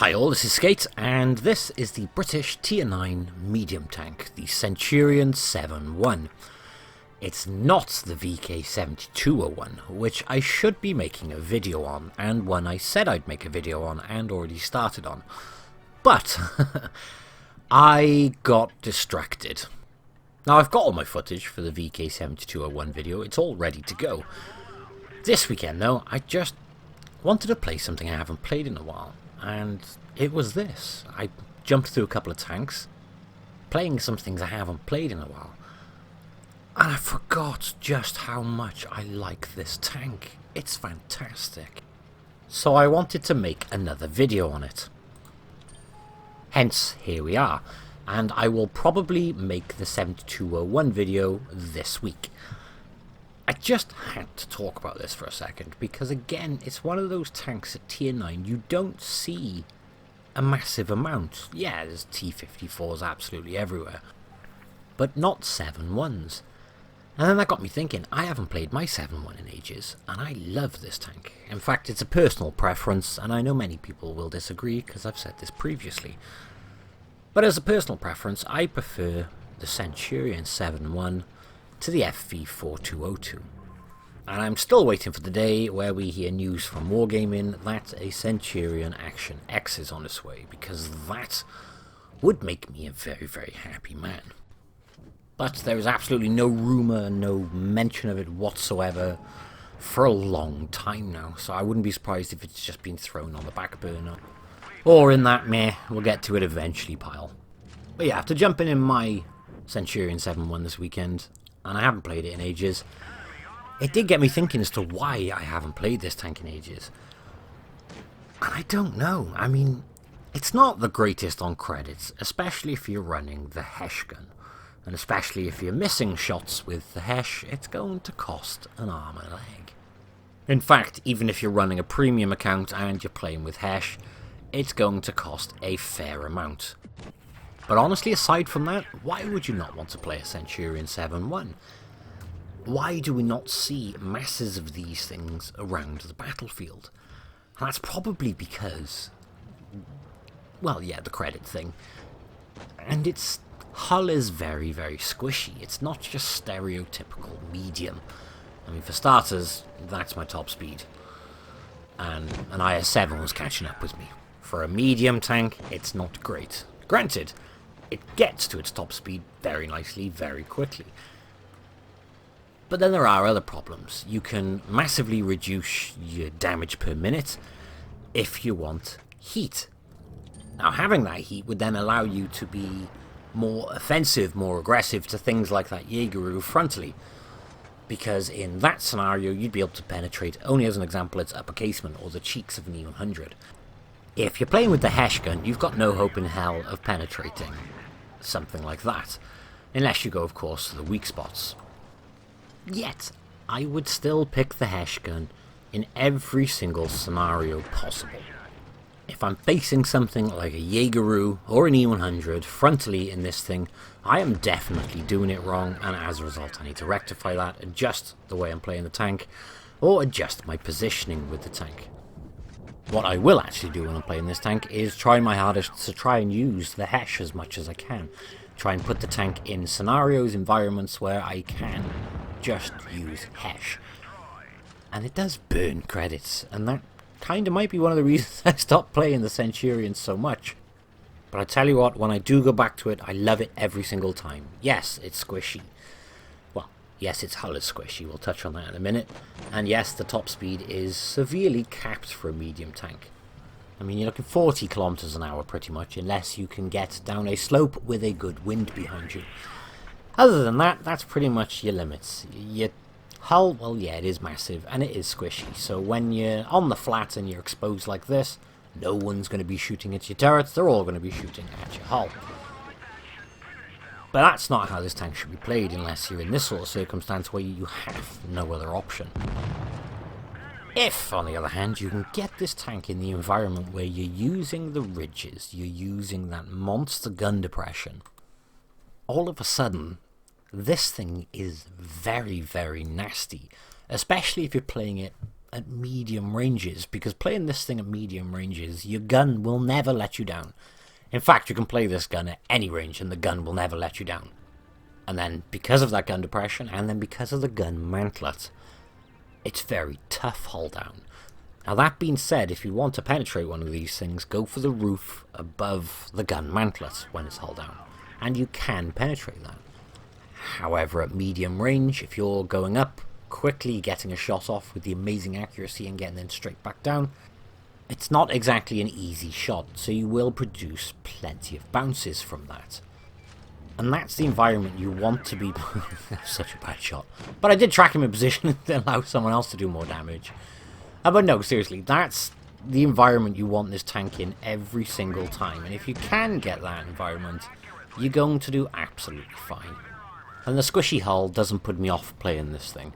Hi all, this is Skate, and this is the British Tier 9 medium tank, the Centurion 7-1. It's not the VK7201, which I should be making a video on, and one I said I'd make a video on and already started on. But I got distracted. Now I've got all my footage for the VK7201 video, it's all ready to go. This weekend though, I just wanted to play something I haven't played in a while. And it was this. I jumped through a couple of tanks, playing some things I haven't played in a while. And I forgot just how much I like this tank. It's fantastic. So I wanted to make another video on it. Hence, here we are. And I will probably make the 7201 video this week. I just had to talk about this for a second, because again, it's one of those tanks at tier 9 you don't see a massive amount. Yeah, there's T-54s absolutely everywhere, but not 7-1s. And then that got me thinking, I haven't played my 7-1 in ages, and I love this tank. In fact, it's a personal preference, and I know many people will disagree, because I've said this previously. But as a personal preference, I prefer the Centurion 7-1 to the FV4202. And I'm still waiting for the day where we hear news from Wargaming that a Centurion Action X is on its way, because that would make me a very, very happy man. But there is absolutely no rumour, no mention of it whatsoever for a long time now, so I wouldn't be surprised if it's just been thrown on the back burner. Or in that meh, we'll get to it eventually pile. But yeah, after jumping in my Centurion 7-1 this weekend, and I haven't played it in ages, it did get me thinking as to why I haven't played this tank in ages. And I don't know. I mean, it's not the greatest on credits, especially if you're running the Hesh gun. And especially if you're missing shots with the Hesh, it's going to cost an arm and a leg. In fact, even if you're running a premium account and you're playing with Hesh, it's going to cost a fair amount. But honestly, aside from that, why would you not want to play a Centurion 7-1? Why do we not see masses of these things around the battlefield? And that's probably because, well, yeah, the credit thing. And its hull is very, very squishy. It's not just stereotypical medium. I mean, for starters, that's my top speed. And an IS-7 was catching up with me. For a medium tank, it's not great. Granted, it gets to its top speed very nicely, very quickly. But then there are other problems. You can massively reduce your damage per minute if you want heat. Now, having that heat would then allow you to be more offensive, more aggressive to things like that Jaegeru frontally. Because in that scenario, you'd be able to penetrate, only as an example, its upper casement or the cheeks of an E100. If you're playing with the Hesh gun, you've got no hope in hell of penetrating something like that. Unless you go, of course, to the weak spots. Yet, I would still pick the Hesh gun in every single scenario possible. If I'm facing something like a Jaegeru or an E100 frontally in this thing, I am definitely doing it wrong, and as a result I need to rectify that, adjust the way I'm playing the tank, or adjust my positioning with the tank. What I will actually do when I'm playing this tank is try my hardest to try and use the Hesh as much as I can. Try and put the tank in scenarios, environments where I can just use Hesh. And it does burn credits, and that kind of might be one of the reasons I stopped playing the Centurion so much. But I tell you what, when I do go back to it, I love it every single time. Yes, it's squishy. Yes, its hull is squishy, we'll touch on that in a minute. And yes, the top speed is severely capped for a medium tank. I mean, you're looking 40 kilometers an hour pretty much, unless you can get down a slope with a good wind behind you. Other than that, that's pretty much your limits. Your hull, well yeah, it is massive, and it is squishy. So when you're on the flat and you're exposed like this, no one's going to be shooting at your turrets, they're all going to be shooting at your hull. But that's not how this tank should be played unless you're in this sort of circumstance where you have no other option. If, on the other hand, you can get this tank in the environment where you're using the ridges, you're using that monster gun depression, all of a sudden, this thing is very, very nasty, especially if you're playing it at medium ranges, because playing this thing at medium ranges, your gun will never let you down. In fact, you can play this gun at any range and the gun will never let you down. And then because of that gun depression, and then because of the gun mantlet, it's very tough hull down. Now that being said, if you want to penetrate one of these things, go for the roof above the gun mantlet when it's hull down, and you can penetrate that. However, at medium range, if you're going up, quickly getting a shot off with the amazing accuracy and getting then straight back down, it's not exactly an easy shot, so you will produce plenty of bounces from that. And that's the environment you want to be... Such a bad shot. But I did track him in position to allow someone else to do more damage. But no, seriously, that's the environment you want this tank in every single time. And if you can get that environment, you're going to do absolutely fine. And the squishy hull doesn't put me off playing this thing.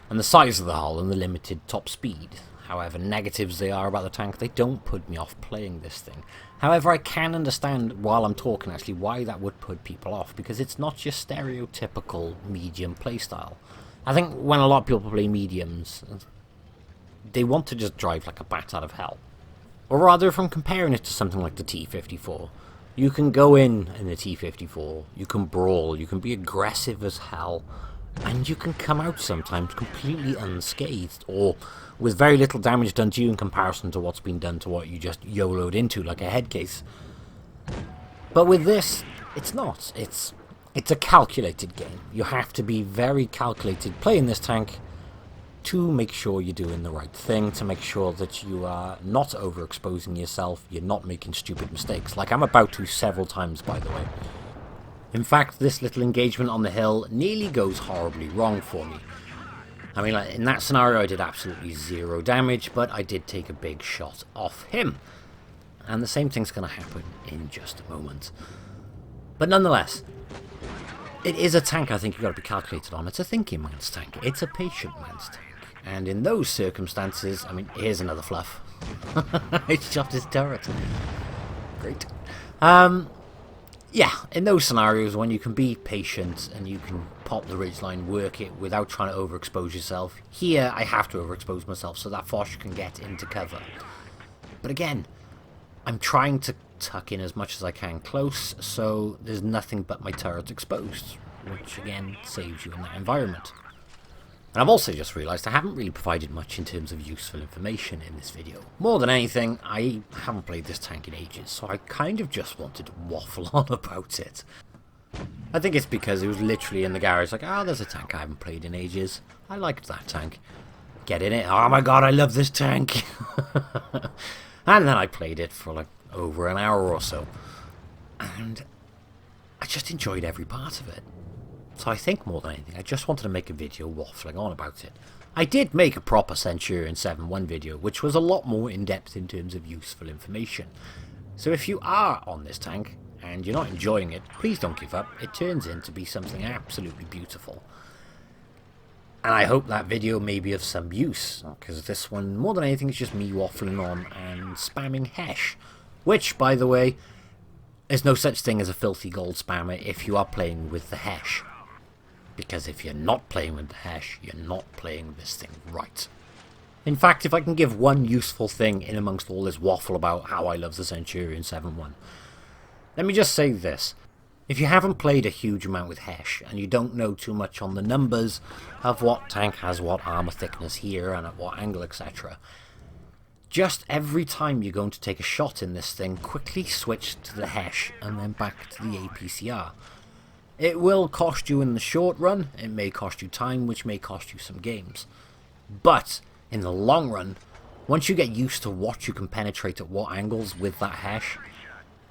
And the size of the hull and the limited top speed, however negatives they are about the tank, they don't put me off playing this thing. However, I can understand while I'm talking actually why that would put people off, because it's not your stereotypical medium playstyle. I think when a lot of people play mediums, they want to just drive like a bat out of hell. Or rather, if I'm comparing it to something like the T-54, you can go in the T-54, you can brawl, you can be aggressive as hell, and you can come out sometimes completely unscathed, or with very little damage done to you in comparison to what's been done to what you just YOLO'd into like a head case. But with this, it's not. It's a calculated game. You have to be very calculated playing this tank to make sure you're doing the right thing, to make sure that you are not overexposing yourself, you're not making stupid mistakes, like I'm about to several times, by the way. In fact, this little engagement on the hill nearly goes horribly wrong for me. I mean, in that scenario I did absolutely zero damage, but I did take a big shot off him. And the same thing's going to happen in just a moment. But nonetheless, it is a tank I think you've got to be calculated on. It's a thinking man's tank. It's a patient man's tank. And in those circumstances, I mean, here's another fluff. I shot his turret. Great. Yeah, in those scenarios when you can be patient and you can pop the ridgeline, work it without trying to overexpose yourself. Here, I have to overexpose myself so that Foch can get into cover. But again, I'm trying to tuck in as much as I can close, so there's nothing but my turret exposed, which again saves you in that environment. And I've also just realised I haven't really provided much in terms of useful information in this video. More than anything, I haven't played this tank in ages, so I kind of just wanted to waffle on about it. I think it's because it was literally in the garage, like, oh, there's a tank I haven't played in ages. I liked that tank. Get in it. Oh my god, I love this tank. And then I played it for like over an hour or so. And I just enjoyed every part of it. So I think more than anything, I just wanted to make a video waffling on about it. I did make a proper Centurion 7.1 video, which was a lot more in-depth in terms of useful information. So if you are on this tank, and you're not enjoying it, please don't give up. It turns in to be something absolutely beautiful. And I hope that video may be of some use, because this one, more than anything, is just me waffling on and spamming Hesh. Which, by the way, there's no such thing as a filthy gold spammer if you are playing with the Hesh. Because if you're not playing with the Hesh, you're not playing this thing right. In fact, if I can give one useful thing in amongst all this waffle about how I love the Centurion 7.1, let me just say this. If you haven't played a huge amount with Hesh, and you don't know too much on the numbers of what tank has what armor thickness here and at what angle, etc., just every time you're going to take a shot in this thing, quickly switch to the Hesh and then back to the APCR. It will cost you in the short run, it may cost you time, which may cost you some games. But in the long run, once you get used to what you can penetrate at what angles with that Hesh,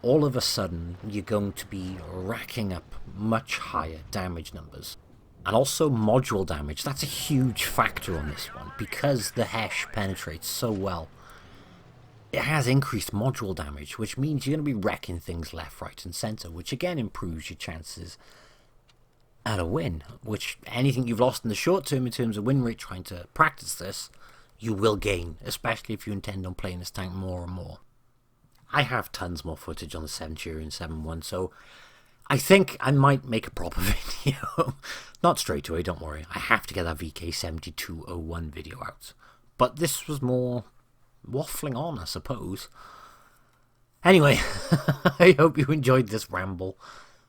all of a sudden you're going to be racking up much higher damage numbers. And also module damage, that's a huge factor on this one, because the Hesh penetrates so well. It has increased module damage, which means you're going to be wrecking things left, right and centre, which again improves your chances at a win, which anything you've lost in the short term in terms of win rate trying to practice this, you will gain, especially if you intend on playing this tank more and more. I have tons more footage on the Centurion 7.1, so I think I might make a proper video. Not straight away, don't worry. I have to get that VK7201 video out. but this was more waffling on, I suppose. Anyway, I hope you enjoyed this ramble.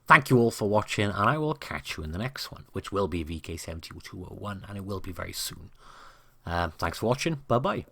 Thank you all for watching, and I will catch you in the next one, which will be VK7201, and it will be very soon. Thanks for watching. Bye-bye.